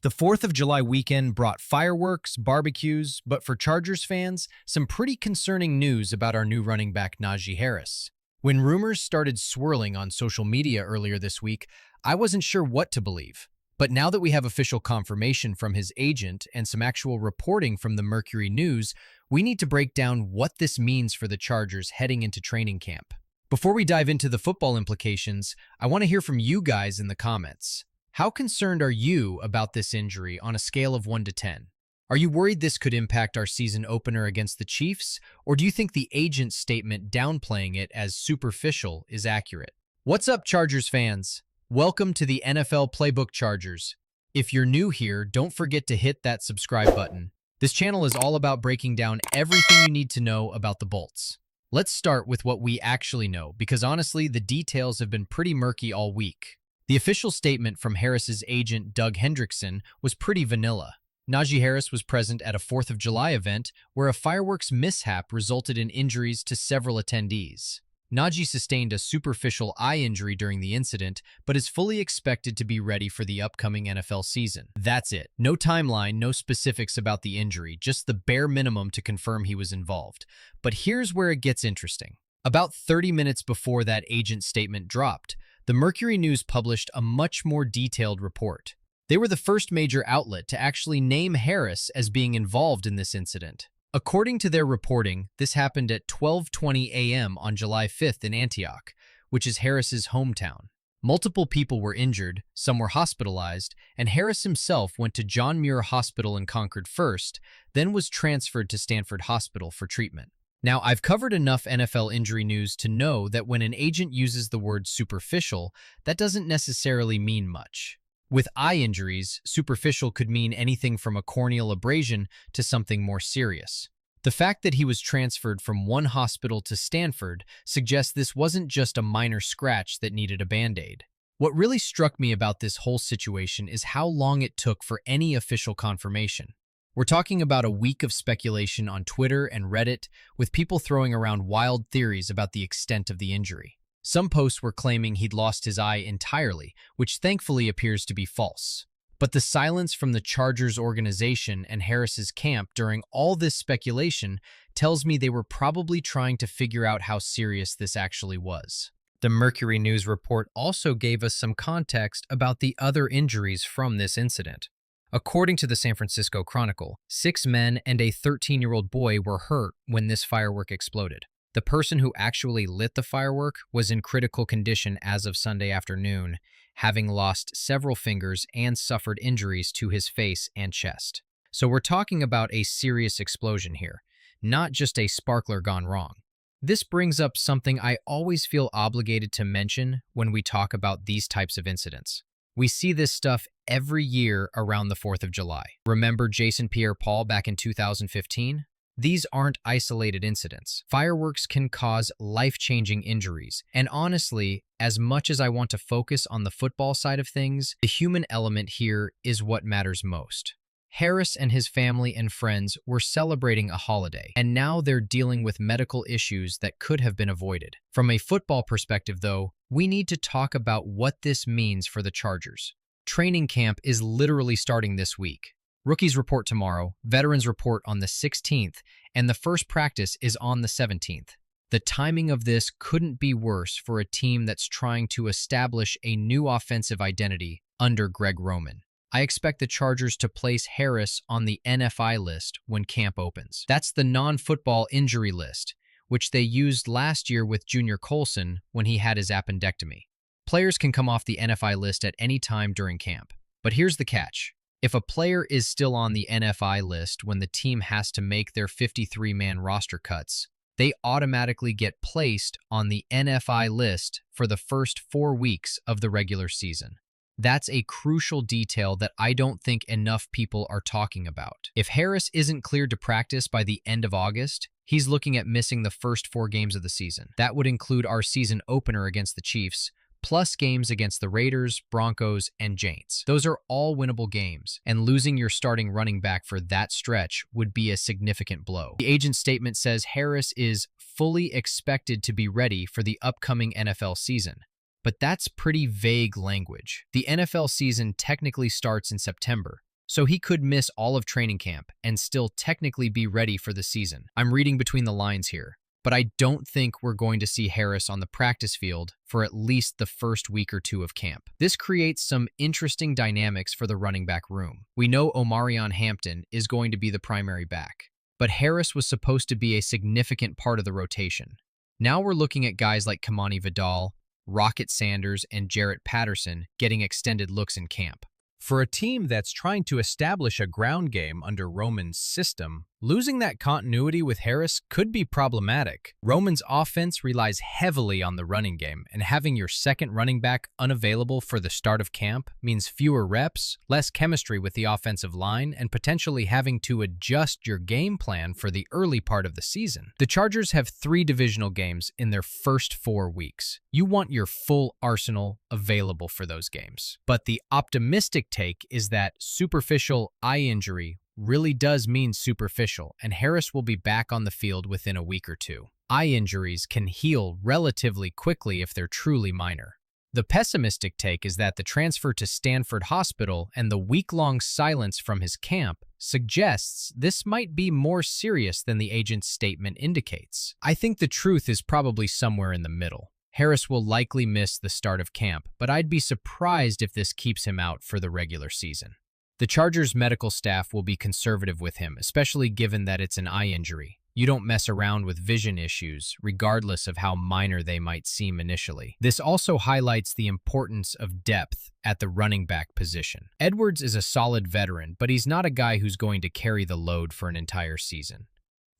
The 4th of July weekend brought fireworks, barbecues, but for Chargers fans, some pretty concerning news about our new running back Najee Harris. When rumors started swirling on social media earlier this week, I wasn't sure what to believe. But now that we have official confirmation from his agent and some actual reporting from the Mercury News, we need to break down what this means for the Chargers heading into training camp. Before we dive into the football implications, I want to hear from you guys in the comments. How concerned are you about this injury on a scale of 1 to 10? Are you worried this could impact our season opener against the Chiefs, or do you think the agent's statement downplaying it as superficial is accurate? What's up, Chargers fans? Welcome to the NFL Playbook Chargers. If you're new here, don't forget to hit that subscribe button. This channel is all about breaking down everything you need to know about the Bolts. Let's start with what we actually know, because honestly, the details have been pretty murky all week. The official statement from Harris's agent, Doug Hendrickson, was pretty vanilla. Naji Harris was present at a 4th of July event where a fireworks mishap resulted in injuries to several attendees. Najee sustained a superficial eye injury during the incident, but is fully expected to be ready for the upcoming NFL season. That's it. No timeline, no specifics about the injury, just the bare minimum to confirm he was involved. But here's where it gets interesting. About 30 minutes before that agent statement dropped, the Mercury News published a much more detailed report. They were the first major outlet to actually name Harris as being involved in this incident. According to their reporting, this happened at 12:20 a.m. on July 5th in Antioch, which is Harris's hometown. Multiple people were injured, some were hospitalized, and Harris himself went to John Muir Hospital in Concord first, then was transferred to Stanford Hospital for treatment. Now, I've covered enough NFL injury news to know that when an agent uses the word superficial, that doesn't necessarily mean much. With eye injuries, superficial could mean anything from a corneal abrasion to something more serious. The fact that he was transferred from one hospital to Stanford suggests this wasn't just a minor scratch that needed a Band-Aid. What really struck me about this whole situation is how long it took for any official confirmation. We're talking about a week of speculation on Twitter and Reddit, with people throwing around wild theories about the extent of the injury. Some posts were claiming he'd lost his eye entirely, which thankfully appears to be false. But the silence from the Chargers organization and Harris's camp during all this speculation tells me they were probably trying to figure out how serious this actually was. The Mercury News report also gave us some context about the other injuries from this incident. According to the San Francisco Chronicle, 6 men and a 13-year-old boy were hurt when this firework exploded. The person who actually lit the firework was in critical condition as of Sunday afternoon, having lost several fingers and suffered injuries to his face and chest. So we're talking about a serious explosion here, not just a sparkler gone wrong. This brings up something I always feel obligated to mention when we talk about these types of incidents. We see this stuff every year around the 4th of July. Remember Jason Pierre-Paul back in 2015? These aren't isolated incidents. Fireworks can cause life-changing injuries. And honestly, as much as I want to focus on the football side of things, the human element here is what matters most. Harris and his family and friends were celebrating a holiday, and now they're dealing with medical issues that could have been avoided. From a football perspective, though, we need to talk about what this means for the Chargers. Training camp is literally starting this week. Rookies report tomorrow, veterans report on the 16th, and the first practice is on the 17th. The timing of this couldn't be worse for a team that's trying to establish a new offensive identity under Greg Roman. I expect the Chargers to place Harris on the NFI list when camp opens. That's the non-football injury list, which they used last year with Junior Colson when he had his appendectomy. Players can come off the NFI list at any time during camp. But here's the catch. If a player is still on the NFI list when the team has to make their 53-man roster cuts, they automatically get placed on the NFI list for the first 4 weeks of the regular season. That's a crucial detail that I don't think enough people are talking about. If Harris isn't cleared to practice by the end of August, he's looking at missing the first 4 games of the season. That would include our season opener against the Chiefs, plus games against the Raiders, Broncos, and Giants. Those are all winnable games, and losing your starting running back for that stretch would be a significant blow. The agent's statement says Harris is fully expected to be ready for the upcoming NFL season. But that's pretty vague language. The NFL season technically starts in September, so he could miss all of training camp and still technically be ready for the season. I'm reading between the lines here, but I don't think we're going to see Harris on the practice field for at least the first week or two of camp. This creates some interesting dynamics for the running back room. We know Omarion Hampton is going to be the primary back, but Harris was supposed to be a significant part of the rotation. Now we're looking at guys like Kamani Vidal, Rocket Sanders, and Jarrett Patterson getting extended looks in camp. For a team that's trying to establish a ground game under Roman's system, losing that continuity with Harris could be problematic. Roman's offense relies heavily on the running game, and having your second running back unavailable for the start of camp means fewer reps, less chemistry with the offensive line, and potentially having to adjust your game plan for the early part of the season. The Chargers have 3 divisional games in their first 4 weeks. You want your full arsenal available for those games. But the optimistic take is that superficial eye injury really does mean superficial, and Harris will be back on the field within a week or two. Eye injuries can heal relatively quickly if they're truly minor. The pessimistic take is that the transfer to Stanford Hospital and the week-long silence from his camp suggests this might be more serious than the agent's statement indicates. I think the truth is probably somewhere in the middle. Harris will likely miss the start of camp, but I'd be surprised if this keeps him out for the regular season. The Chargers' medical staff will be conservative with him, especially given that it's an eye injury. You don't mess around with vision issues, regardless of how minor they might seem initially. This also highlights the importance of depth at the running back position. Edwards is a solid veteran, but he's not a guy who's going to carry the load for an entire season.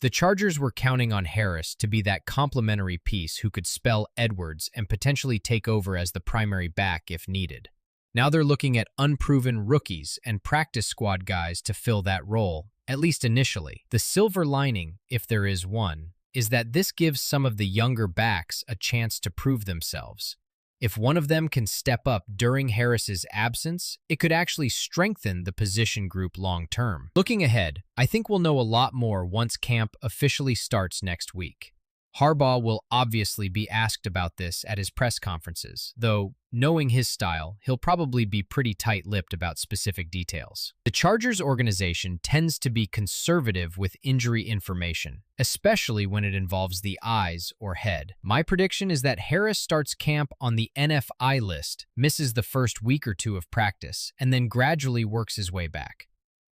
The Chargers were counting on Harris to be that complementary piece who could spell Edwards and potentially take over as the primary back if needed. Now they're looking at unproven rookies and practice squad guys to fill that role, at least initially. The silver lining, if there is one, is that this gives some of the younger backs a chance to prove themselves. If one of them can step up during Harris's absence, it could actually strengthen the position group long term. Looking ahead, I think we'll know a lot more once camp officially starts next week. Harbaugh will obviously be asked about this at his press conferences, though, knowing his style, he'll probably be pretty tight-lipped about specific details. The Chargers organization tends to be conservative with injury information, especially when it involves the eyes or head. My prediction is that Harris starts camp on the NFI list, misses the first week or two of practice, and then gradually works his way back.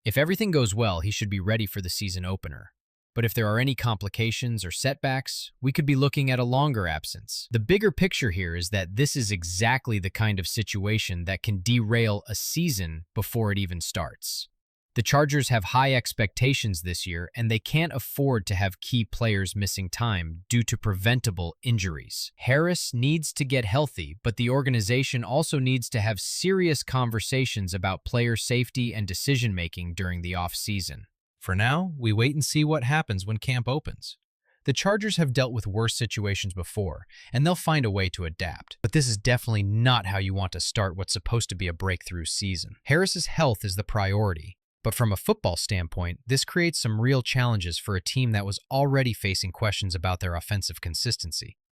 If everything goes well, he should be ready for the season opener. But if there are any complications or setbacks, we could be looking at a longer absence. The bigger picture here is that this is exactly the kind of situation that can derail a season before it even starts. The Chargers have high expectations this year, and they can't afford to have key players missing time due to preventable injuries. Harris needs to get healthy, but the organization also needs to have serious conversations about player safety and decision-making during the off-season. For now, we wait and see what happens when camp opens. The Chargers have dealt with worse situations before, and they'll find a way to adapt. But this is definitely not how you want to start what's supposed to be a breakthrough season. Harris's health is the priority, but from a football standpoint, this creates some real challenges for a team that was already facing questions about their offensive consistency.